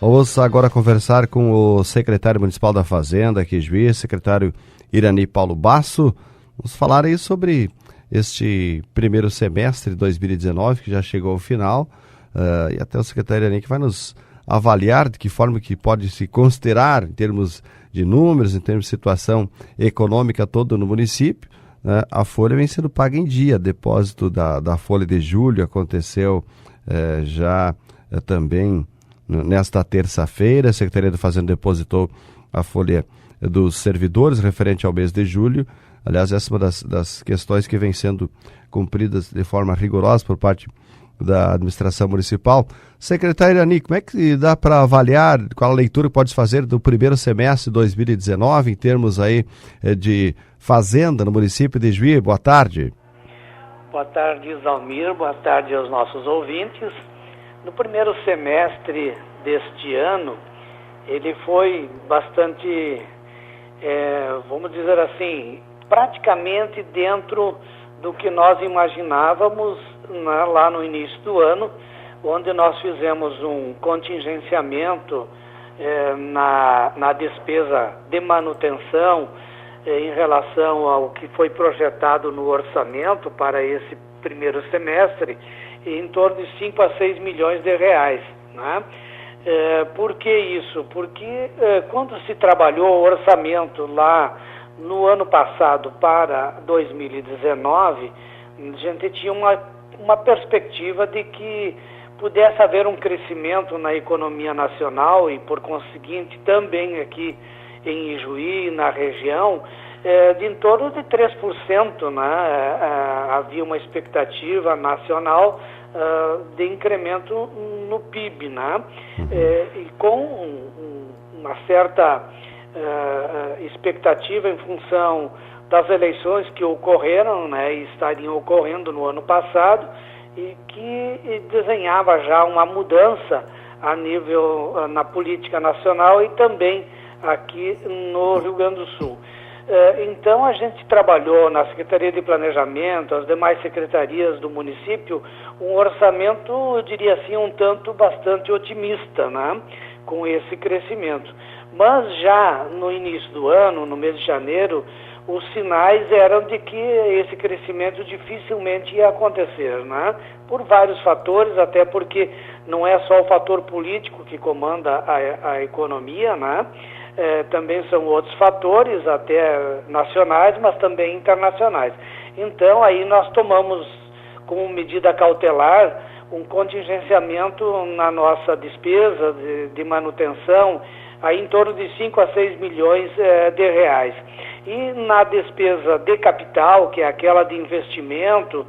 Vamos agora conversar com o secretário municipal da Fazenda, aqui Juiz, secretário Irani Paulo Basso. Vamos falar aí sobre este primeiro semestre de 2019, que já chegou ao final, e até o secretário Irani que vai nos avaliar de que forma que pode se considerar em termos de números, em termos de situação econômica toda no município. A folha vem sendo paga em dia, depósito da folha de julho aconteceu já também nesta terça-feira. A Secretaria da Fazenda depositou a folha dos servidores referente ao mês de julho. Aliás, essa é uma das questões que vem sendo cumpridas de forma rigorosa por parte da administração municipal. Secretário Irani, como é que dá para avaliar qual a leitura que pode fazer do primeiro semestre de 2019 em termos aí de fazenda no município de Juí? Boa tarde. Boa tarde, Zalmir. Boa tarde aos nossos ouvintes. No primeiro semestre deste ano, ele foi bastante, vamos dizer assim, praticamente dentro do que nós imaginávamos, né, lá no início do ano, onde nós fizemos um contingenciamento na despesa de manutenção em relação ao que foi projetado no orçamento para esse primeiro semestre, em torno de 5 a 6 milhões de reais, né? Por que isso? Porque quando se trabalhou o orçamento lá no ano passado para 2019, a gente tinha uma perspectiva de que pudesse haver um crescimento na economia nacional e, por conseguinte, também aqui em Ijuí, na região, de em torno de 3%, né? Havia uma expectativa nacional de incremento no PIB, né? E com uma certa expectativa em função das eleições que ocorreram, né, e estariam ocorrendo no ano passado, e que desenhava já uma mudança a nível na política nacional e também aqui no Rio Grande do Sul. Então a gente trabalhou na Secretaria de Planejamento, as demais secretarias do município, um orçamento, eu diria assim, um tanto bastante otimista, né, com esse crescimento. Mas já no início do ano, no mês de janeiro, os sinais eram de que esse crescimento dificilmente ia acontecer, né? Por vários fatores, até porque não é só o fator político que comanda a economia, né? Também são outros fatores, até nacionais, mas também internacionais. Então, aí nós tomamos como medida cautelar um contingenciamento na nossa despesa de manutenção, aí em torno de 5 a 6 milhões de reais. E na despesa de capital, que é aquela de investimento,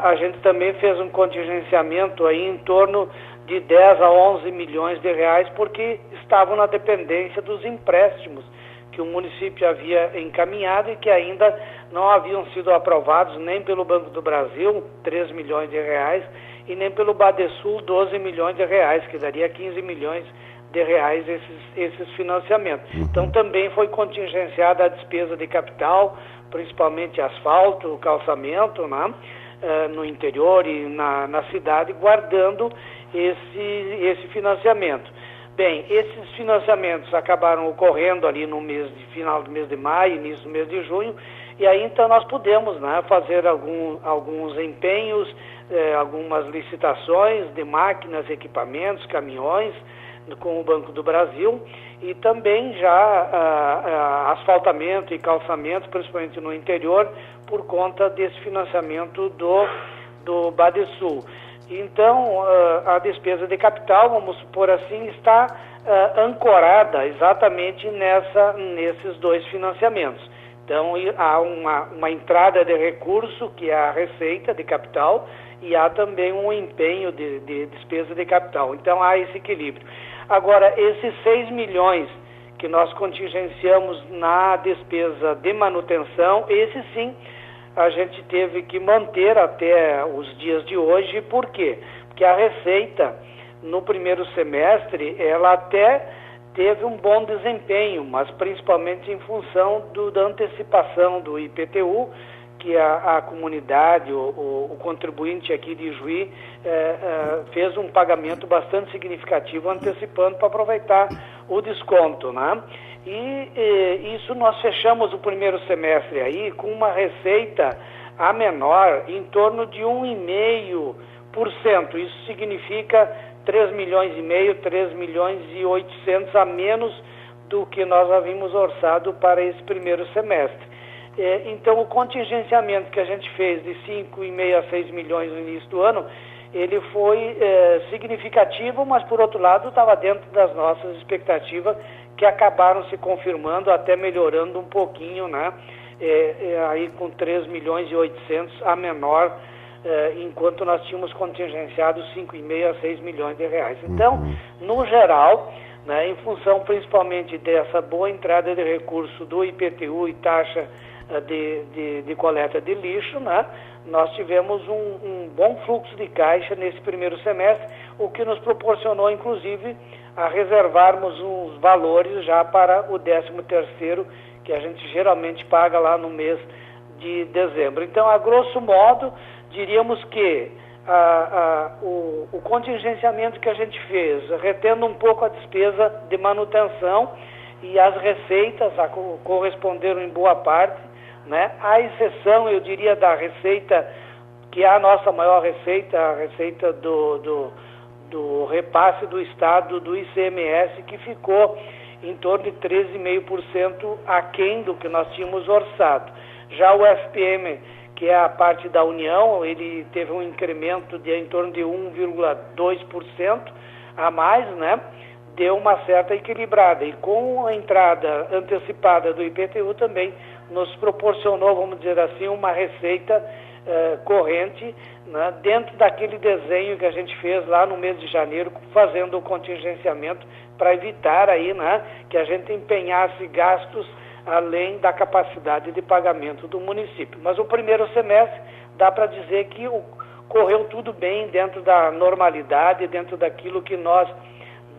a gente também fez um contingenciamento aí em torno de 10 a 11 milhões de reais, porque estavam na dependência dos empréstimos que o município havia encaminhado e que ainda não haviam sido aprovados nem pelo Banco do Brasil, 3 milhões de reais, e nem pelo Badesul, 12 milhões de reais, que daria 15 milhões de reais esses financiamentos. Então também foi contingenciada a despesa de capital, principalmente asfalto, calçamento, né, no interior e na cidade, guardando esse financiamento. Bem, esses financiamentos acabaram ocorrendo ali no final do mês de maio, início do mês de junho, e aí então nós pudemos, né, fazer alguns empenhos, algumas licitações de máquinas, equipamentos, caminhões, com o Banco do Brasil, e também já asfaltamento e calçamento, principalmente no interior, por conta desse financiamento do Badesul. Então, a despesa de capital, vamos supor assim, está ancorada exatamente nesses dois financiamentos. Então, há uma entrada de recurso, que é a receita de capital, e há também um empenho de despesa de capital. Então, há esse equilíbrio. Agora, esses 6 milhões que nós contingenciamos na despesa de manutenção, esse sim, a gente teve que manter até os dias de hoje. Por quê? Porque a receita, no primeiro semestre, ela até teve um bom desempenho, mas principalmente em função da antecipação do IPTU, que a comunidade, o contribuinte aqui de Juí, fez um pagamento bastante significativo antecipando para aproveitar o desconto, né? E isso nós fechamos o primeiro semestre aí com uma receita a menor em torno de 1,5%. Isso significa 3 milhões e meio, 3 milhões e 800 a menos do que nós havíamos orçado para esse primeiro semestre. Então, o contingenciamento que a gente fez de 5,5 a 6 milhões no início do ano, ele foi significativo, mas, por outro lado, estava dentro das nossas expectativas, que acabaram se confirmando, até melhorando um pouquinho, né? Aí com 3 milhões e 800 a menor, enquanto nós tínhamos contingenciado 5,5 a 6 milhões de reais. Então, no geral, né, em função principalmente dessa boa entrada de recurso do IPTU e taxa de coleta de lixo, né, nós tivemos um bom fluxo de caixa nesse primeiro semestre, o que nos proporcionou, inclusive, a reservarmos uns valores já para o 13º, que a gente geralmente paga lá no mês de dezembro. Então, a grosso modo, diríamos que o contingenciamento que a gente fez, retendo um pouco a despesa de manutenção e as receitas corresponderam em boa parte, né? A exceção, eu diria, da receita, que é a nossa maior receita, a receita do repasse do Estado do ICMS, que ficou em torno de 13,5% aquém do que nós tínhamos orçado. Já o FPM, que é a parte da União, ele teve um incremento de em torno de 1,2% a mais, né? Deu uma certa equilibrada. E com a entrada antecipada do IPTU também nos proporcionou, vamos dizer assim, uma receita corrente, né, dentro daquele desenho que a gente fez lá no mês de janeiro, fazendo o contingenciamento para evitar aí, né, que a gente empenhasse gastos além da capacidade de pagamento do município. Mas o primeiro semestre dá para dizer que correu tudo bem dentro da normalidade, dentro daquilo que nós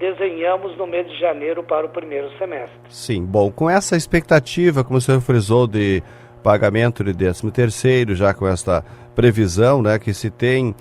desenhamos no mês de janeiro para o primeiro semestre. Sim, bom, com essa expectativa, como o senhor frisou, de pagamento de 13º, já com esta previsão, né, que se tem,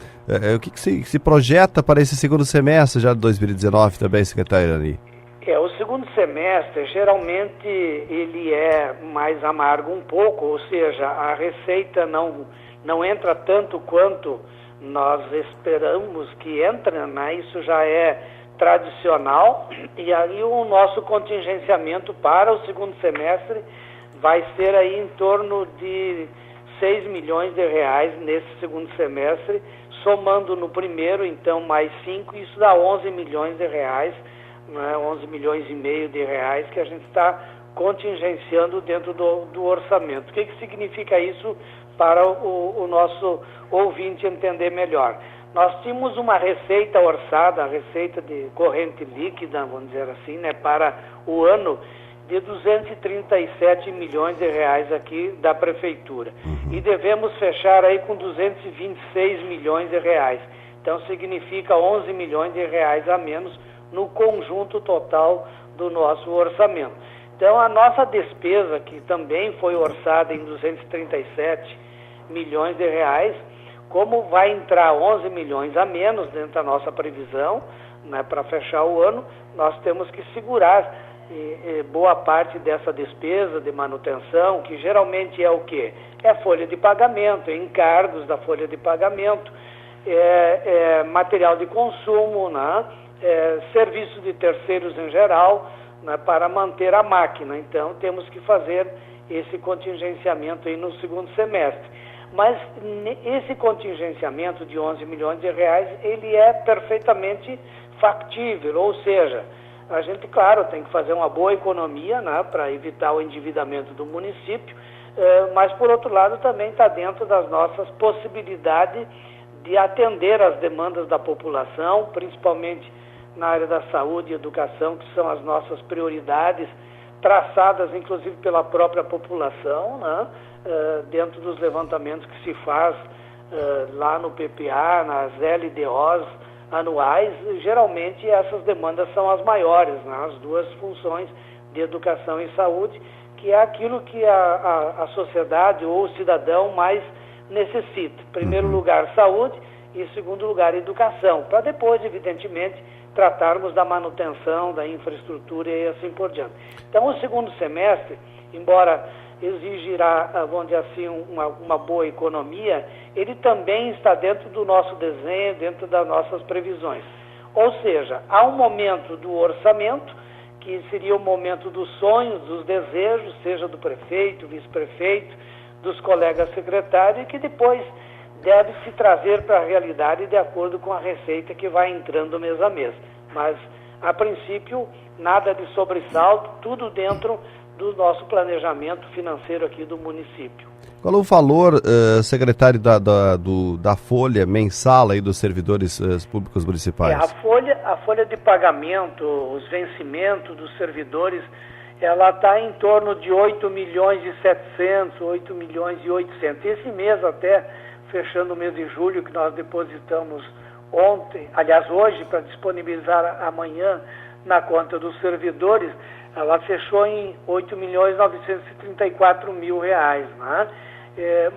o que se projeta para esse segundo semestre já de 2019 também, secretário Irani? O segundo semestre, geralmente, ele é mais amargo um pouco, ou seja, a receita não entra tanto quanto nós esperamos que entre, né? Isso já é tradicional, e aí o nosso contingenciamento para o segundo semestre vai ser aí em torno de 6 milhões de reais nesse segundo semestre, somando no primeiro, então, mais 5, isso dá 11 milhões de reais, né, 11 milhões e meio de reais que a gente está contingenciando dentro do orçamento. O que significa isso para o nosso ouvinte entender melhor? Nós tínhamos uma receita orçada, a receita de corrente líquida, vamos dizer assim, né, para o ano, de 237 milhões de reais aqui da Prefeitura. E devemos fechar aí com 226 milhões de reais. Então, significa 11 milhões de reais a menos no conjunto total do nosso orçamento. Então, a nossa despesa, que também foi orçada em 237 milhões de reais, como vai entrar 11 milhões a menos dentro da nossa previsão, né, para fechar o ano, nós temos que segurar boa parte dessa despesa de manutenção, que geralmente é o quê? É folha de pagamento, encargos da folha de pagamento, material de consumo, né, serviços de terceiros em geral, né, para manter a máquina. Então, temos que fazer esse contingenciamento aí no segundo semestre. Mas esse contingenciamento de 11 milhões de reais, ele é perfeitamente factível, ou seja, a gente, claro, tem que fazer uma boa economia, né, para evitar o endividamento do município, mas, por outro lado, também está dentro das nossas possibilidades de atender às demandas da população, principalmente na área da saúde e educação, que são as nossas prioridades, traçadas, inclusive, pela própria população, né, dentro dos levantamentos que se faz lá no PPA, nas LDOs anuais. Geralmente essas demandas são as maiores, né, as duas funções de educação e saúde, que é aquilo que a sociedade ou o cidadão mais necessita. Em primeiro lugar, saúde, e em segundo lugar, educação, para depois, evidentemente, tratarmos da manutenção, da infraestrutura e assim por diante. Então, o segundo semestre, embora exigirá, vamos dizer assim, uma boa economia, ele também está dentro do nosso desenho, dentro das nossas previsões. Ou seja, há um momento do orçamento, que seria o momento dos sonhos, dos desejos, seja do prefeito, vice-prefeito, dos colegas secretários, e que depois deve se trazer para a realidade de acordo com a receita que vai entrando mês a mês. Mas, a princípio, nada de sobressalto, tudo dentro do nosso planejamento financeiro aqui do município. Qual é o valor, secretário, da folha mensal aí dos servidores públicos municipais? A folha de pagamento, os vencimentos dos servidores, ela está em torno de 8 milhões e 700, 8 milhões e 800. Esse mês até, fechando o mês de julho, que nós depositamos hoje, para disponibilizar amanhã na conta dos servidores, ela fechou em 8 milhões e 934 mil reais, né?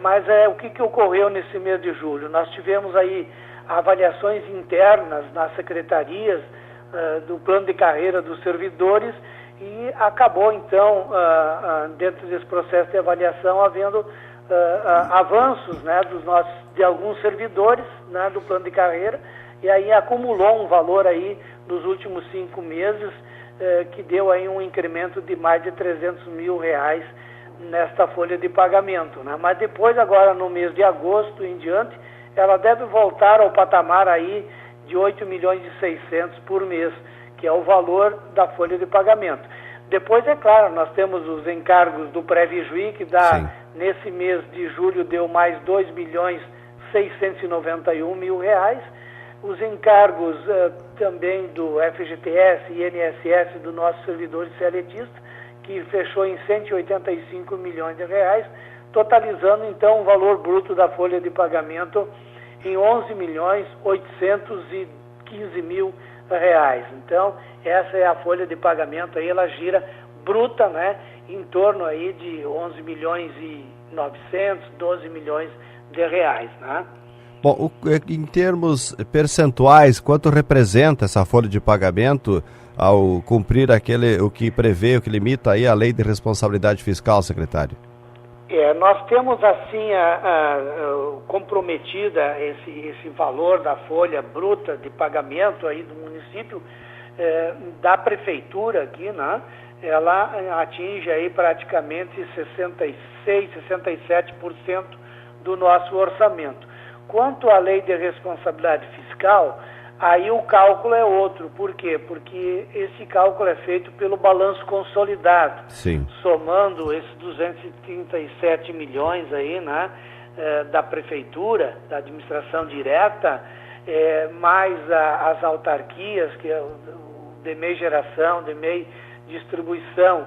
Mas o que ocorreu nesse mês de julho? Nós tivemos aí avaliações internas nas secretarias do plano de carreira dos servidores e acabou, então, dentro desse processo de avaliação, havendo avanços, né, de alguns servidores, né, do plano de carreira, e aí acumulou um valor aí nos últimos 5 meses que deu aí um incremento de mais de 300 mil reais nesta folha de pagamento, né? Mas depois, agora no mês de agosto em diante, ela deve voltar ao patamar aí de 8 milhões e 600 por mês, que é o valor da folha de pagamento. Depois, é claro, nós temos os encargos do pré-vijuí, que dá, sim, nesse mês de julho deu mais 2 milhões 691 mil reais, os encargos também do FGTS e INSS do nosso servidor CLTista, que fechou em 185 milhões de reais, totalizando então o valor bruto da folha de pagamento em 11 milhões 815 mil reais. Então, essa é a folha de pagamento aí, ela gira bruta, né, em torno aí de 11 milhões e 900, 12 milhões de reais, né? Bom, em termos percentuais, quanto representa essa folha de pagamento ao cumprir o que prevê, o que limita aí a lei de responsabilidade fiscal, secretário? Nós temos assim comprometida esse valor da folha bruta de pagamento aí do município, da prefeitura aqui, né? Ela atinge aí praticamente 66, 67% do nosso orçamento. Quanto à lei de responsabilidade fiscal, aí o cálculo é outro. Por quê? Porque esse cálculo é feito pelo balanço consolidado. Sim. Somando esses 237 milhões aí, né, da prefeitura, da administração direta, mais as autarquias, que é o DEMEI Geração, DEMEI Distribuição,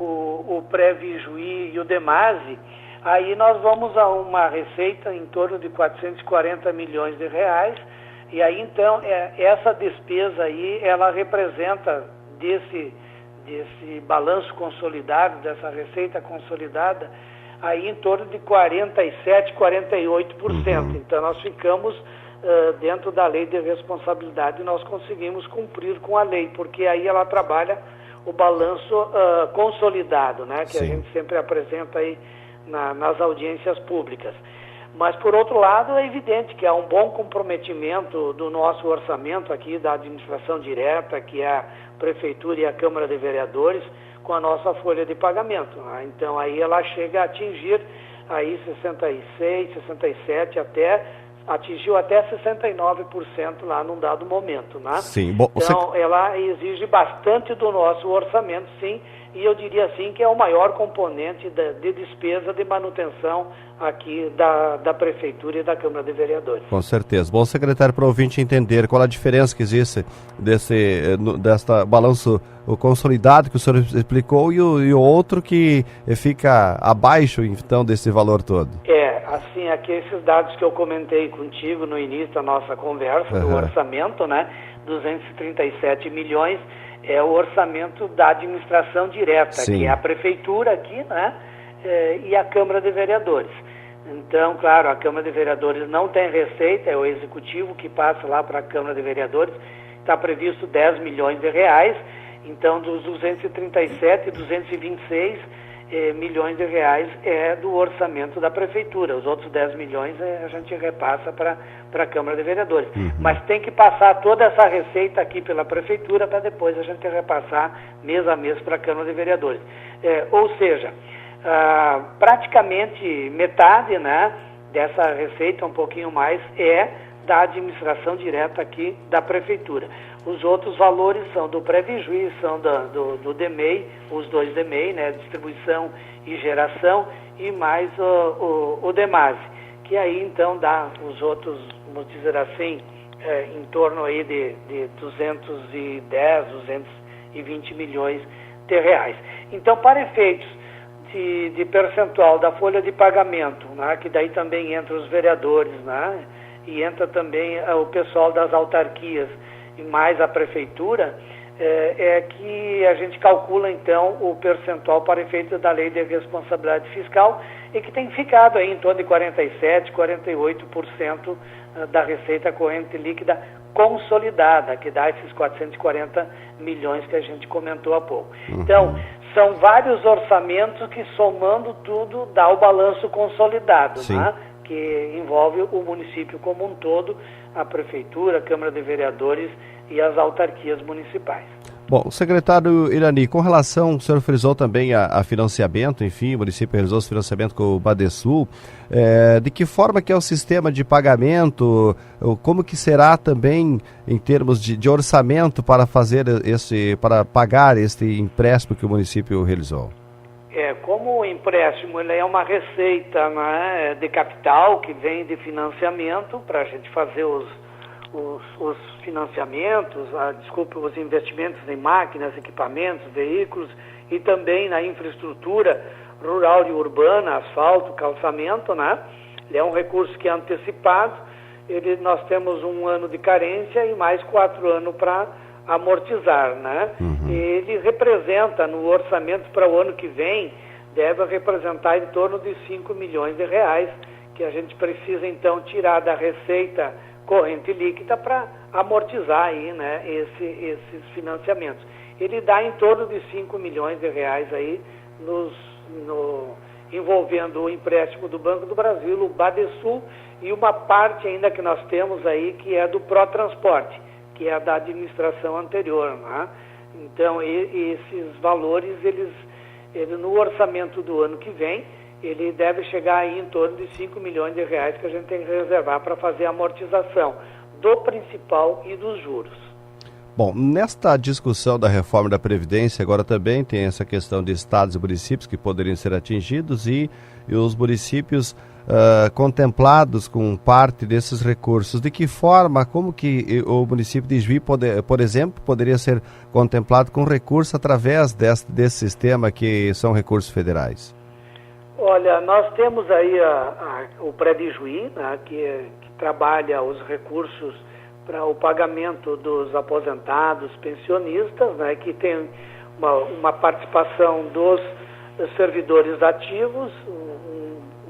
o pré-vijuí e o DEMASE, aí nós vamos a uma receita em torno de 440 milhões de reais, e aí então essa despesa aí, ela representa desse balanço consolidado, dessa receita consolidada, aí em torno de 47, 48%. Então nós ficamos dentro da lei de responsabilidade e nós conseguimos cumprir com a lei, porque aí ela trabalha o balanço consolidado, né, que, sim, a gente sempre apresenta aí nas audiências públicas. Mas, por outro lado, é evidente que há um bom comprometimento do nosso orçamento aqui, da administração direta, que é a Prefeitura e a Câmara de Vereadores, com a nossa folha de pagamento, né? Então, aí ela chega a atingir aí 66, 67, atingiu até 69% lá num dado momento, né? Sim. Bom, então, ela exige bastante do nosso orçamento, sim, e eu diria assim que é o maior componente de despesa de manutenção aqui da Prefeitura e da Câmara de Vereadores. Com certeza. Bom, secretário, para o ouvinte entender qual a diferença que existe desta balanço consolidado que o senhor explicou e o outro que fica abaixo, então, desse valor todo. Assim, aqui esses dados que eu comentei contigo no início da nossa conversa, do orçamento, né, 237 milhões, é o orçamento da administração direta, Sim. que é a prefeitura aqui, né, e a Câmara de Vereadores. Então, claro, a Câmara de Vereadores não tem receita, é o Executivo que passa lá para a Câmara de Vereadores, está previsto 10 milhões de reais, então dos 237, 226 milhões de reais é do orçamento da prefeitura, os outros 10 milhões a gente repassa para a Câmara de Vereadores. Mas tem que passar toda essa receita aqui pela prefeitura para depois a gente repassar mês a mês para a Câmara de Vereadores. Ou seja, praticamente metade, né, dessa receita, um pouquinho mais, é da administração direta aqui da prefeitura. Os outros valores são do Previjuí, são do DEMEI, os dois DEMEI, né, distribuição e geração, e mais o DEMASE, que aí então dá os outros, vamos dizer assim, em torno aí de 210, 220 milhões de reais. Então, para efeitos de percentual da folha de pagamento, né, que daí também entra os vereadores, né, e entra também o pessoal das autarquias e mais a prefeitura, é que a gente calcula então o percentual para efeitos da lei de responsabilidade fiscal e que tem ficado aí em torno de 47%, 48% da receita corrente líquida consolidada, que dá esses 440 milhões que a gente comentou há pouco. Então, são vários orçamentos que, somando tudo, dá o balanço consolidado, né? Que envolve o município como um todo, a prefeitura, a Câmara de Vereadores e as autarquias municipais. Bom, secretário Irani, com relação, o senhor frisou também a financiamento, enfim, o município realizou esse financiamento com o Badesul, de que forma que é o sistema de pagamento, como que será também em termos de orçamento para para pagar este empréstimo que o município realizou? Como o empréstimo ele é uma receita, né, de capital que vem de financiamento para a gente fazer os financiamentos, os investimentos em máquinas, equipamentos, veículos e também na infraestrutura rural e urbana, asfalto, calçamento, né? Ele é um recurso que é antecipado, nós temos 1 ano de carência e mais 4 anos para amortizar, né? Ele representa no orçamento para o ano que vem, deve representar em torno de 5 milhões de reais, que a gente precisa então tirar da receita corrente líquida para amortizar aí, né, esses financiamentos. Ele dá em torno de 5 milhões de reais aí, envolvendo o empréstimo do Banco do Brasil, o Badesul, e uma parte ainda que nós temos aí, que é do Protransporte, que é da administração anterior, né? Então, esses valores, ele no orçamento do ano que vem, ele deve chegar aí em torno de 5 milhões de reais que a gente tem que reservar para fazer a amortização do principal e dos juros. Bom, nesta discussão da reforma da Previdência, agora também tem essa questão de estados e municípios que poderiam ser atingidos e os municípios contemplados com parte desses recursos. De que forma, como que o município de Juí, por exemplo, poderia ser contemplado com recurso através desse sistema que são recursos federais? Olha, nós temos aí o Previjuí, né, que trabalha os recursos para o pagamento dos aposentados, pensionistas, né, que tem uma participação dos servidores ativos,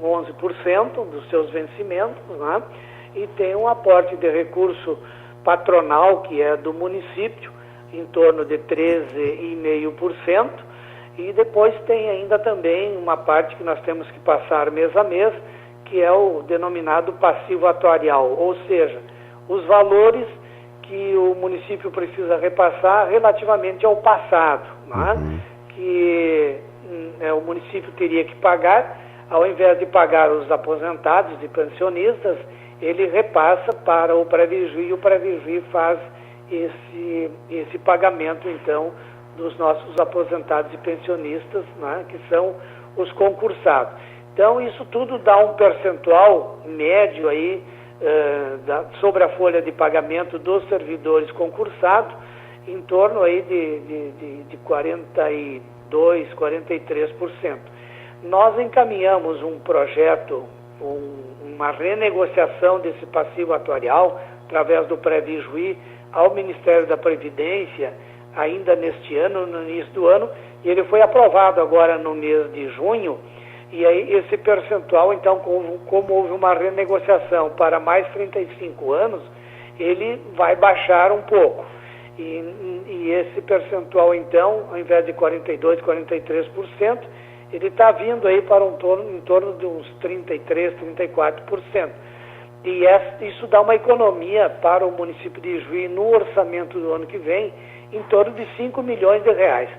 11% dos seus vencimentos, né, e tem um aporte de recurso patronal, que é do município, em torno de 13,5%, e depois tem ainda também uma parte que nós temos que passar mês a mês, que é o denominado passivo atuarial, ou seja, os valores que o município precisa repassar relativamente ao passado, né? Que o município teria que pagar, ao invés de pagar os aposentados e pensionistas, ele repassa para o Previjuí e o Previjuí faz esse pagamento, então, dos nossos aposentados e pensionistas, né, que são os concursados. Então, isso tudo dá um percentual médio aí sobre a folha de pagamento dos servidores concursados, em torno aí de 42%, 43%. Nós encaminhamos um projeto, uma renegociação desse passivo atuarial, através do Previjuí, ao Ministério da Previdência, ainda neste ano, no início do ano, e ele foi aprovado agora no mês de junho, e aí esse percentual, então, como houve uma renegociação para mais 35 anos, ele vai baixar um pouco. E esse percentual, então, ao invés de 42%, 43%, ele está vindo aí para em torno de uns 33%, 34%. E isso dá uma economia para o município de Ijuí no orçamento do ano que vem, em torno de 5 milhões de reais.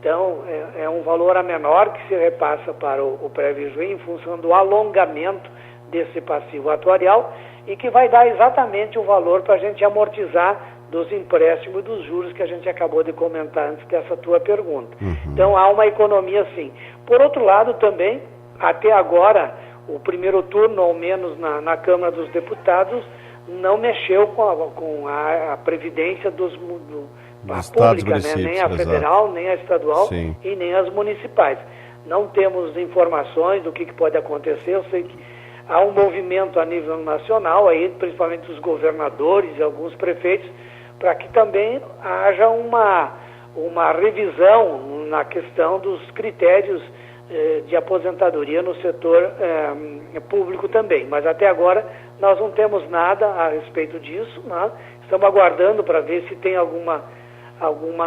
Então, é um valor a menor que se repassa para o Prévio Ijuí em função do alongamento desse passivo atuarial e que vai dar exatamente o valor para a gente amortizar dos empréstimos e dos juros que a gente acabou de comentar antes dessa tua pergunta. Então, há uma economia sim. Por outro lado, também, até agora, o primeiro turno, ao menos na Câmara dos Deputados, não mexeu com a previdência a pública, né? Nem a federal, nem a estadual e nem as municipais. Não temos informações do que pode acontecer. Eu sei que há um movimento a nível nacional, aí, principalmente dos governadores e alguns prefeitos, para que também haja uma revisão na questão dos critérios de aposentadoria no setor público também. Mas até agora nós não temos nada a respeito disso, né? Estamos aguardando para ver se tem alguma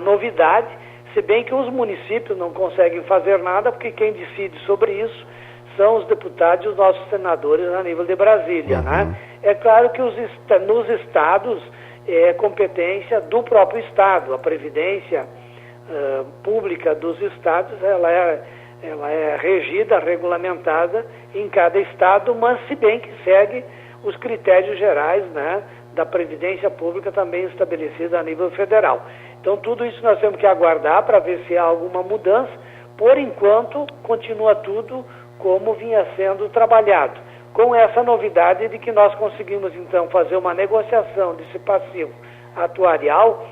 novidade, se bem que os municípios não conseguem fazer nada, porque quem decide sobre isso são os deputados e os nossos senadores a nível de Brasília, né? É claro que nos estados é competência do próprio estado, a previdência pública dos estados, ela é regida, regulamentada em cada estado, mas se bem que segue os critérios gerais, né, da previdência pública também estabelecida a nível federal. Então tudo isso nós temos que aguardar para ver se há alguma mudança. Por enquanto, continua tudo como vinha sendo trabalhado, com essa novidade de que nós conseguimos então fazer uma negociação desse passivo atuarial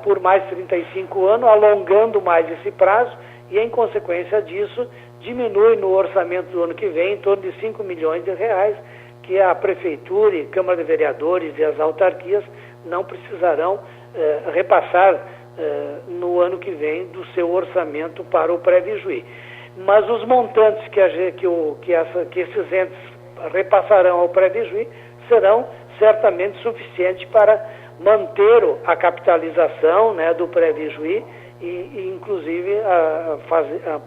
por mais 35 anos, alongando mais esse prazo, e em consequência disso diminui no orçamento do ano que vem em torno de 5 milhões de reais, que a Prefeitura e Câmara de Vereadores e as autarquias não precisarão repassar no ano que vem do seu orçamento para o Prévio Ijuí. Mas os montantes que esses entes repassarão ao Prévio Ijuí serão certamente suficientes para manter a capitalização, né, do Prévio Ijuí e inclusive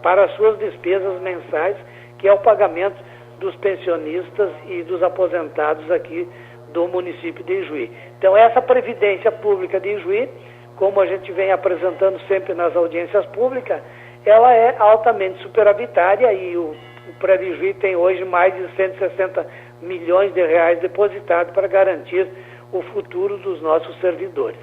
para as suas despesas mensais, que é o pagamento dos pensionistas e dos aposentados aqui do município de Ijuí. Então essa previdência pública de Ijuí, como a gente vem apresentando sempre nas audiências públicas, ela é altamente superavitária e o Prévio Ijuí tem hoje mais de 160 milhões de reais depositados para garantir o futuro dos nossos servidores.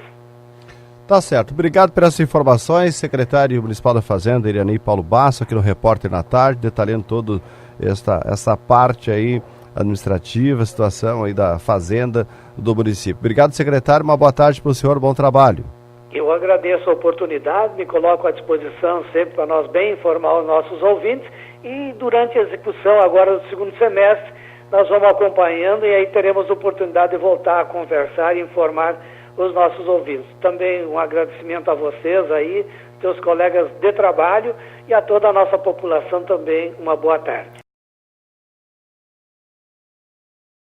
Tá certo. Obrigado por essas informações, secretário municipal da Fazenda, Irani Paulo Basso, aqui no Repórter na Tarde, detalhando toda essa parte aí administrativa, situação aí da Fazenda do município. Obrigado, secretário. Uma boa tarde para o senhor, bom trabalho. Eu agradeço a oportunidade, me coloco à disposição sempre para nós bem informar os nossos ouvintes e durante a execução agora do segundo semestre nós vamos acompanhando e aí teremos oportunidade de voltar a conversar e informar os nossos ouvintes. Também um agradecimento a vocês aí, teus colegas de trabalho e a toda a nossa população também uma boa tarde.